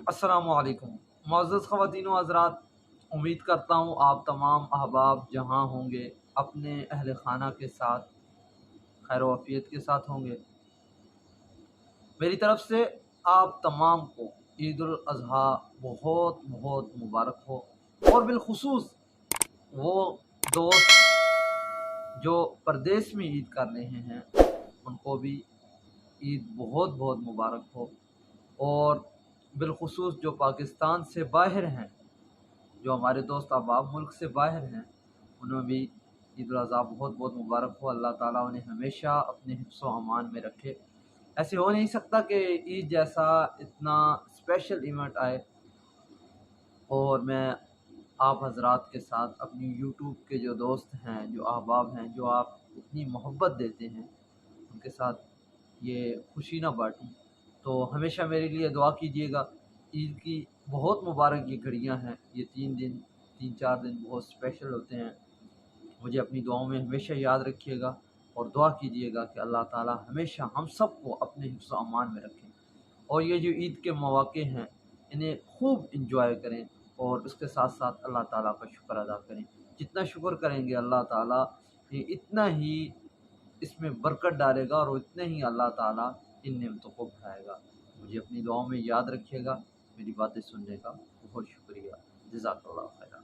अस्सलामुअलैकुम मुअज़्ज़ज़ ख़वातीन व हज़रात, उम्मीद करता हूँ आप तमाम अहबाब जहाँ होंगे अपने अहल खाना के साथ खैर वफ़ियत के साथ होंगे। मेरी तरफ़ से आप तमाम को ईद उल अज़हा बहुत बहुत मुबारक हो। और बिलख़ुसूस वो दोस्त जो परदेश में ईद कर रहे हैं उनको भी ईद बहुत बहुत मुबारक हो। और बिलख़ुसूस जो पाकिस्तान से बाहर हैं, जो हमारे दोस्त अहबाब मुल्क से बाहर हैं, उन्हें भी ईद उल अज़हा बहुत बहुत मुबारक हो। अल्लाह ताला उन्हें हमेशा अपने हिफ्ज़ व अमान में रखे। ऐसे हो नहीं सकता कि ईद जैसा इतना स्पेशल इवेंट आए और मैं आप हज़रात के साथ अपनी यूट्यूब के जो दोस्त हैं, जो अहबाब हैं, जो आप इतनी मोहब्बत देते हैं, उनके साथ ये खुशी ना बाँटूँ। तो हमेशा मेरे लिए दुआ कीजिएगा। ईद की बहुत मुबारक ये घड़ियाँ हैं, ये 3 दिन 3-4 दिन बहुत स्पेशल होते हैं। मुझे अपनी दुआओं में हमेशा याद रखिएगा और दुआ कीजिएगा कि अल्लाह ताला हमेशा हम सबको अपने हिफ्ज़ व अमान में रखें। और ये जो ईद के मौक़े हैं, इन्हें खूब एंजॉय करें और उसके साथ-साथ अल्लाह ताला का शुक्र अदा करें। जितना शुक्र करेंगे अल्लाह ताला ये इतना ही इसमें बरकत डालेगा और उतने ही अल्लाह ताला इन नेमतों को बढ़ाएगा। मुझे अपनी दुआओं में याद रखिएगा। मेरी बातें सुनने का बहुत शुक्रिया। जज़ाकल्लाह खैर।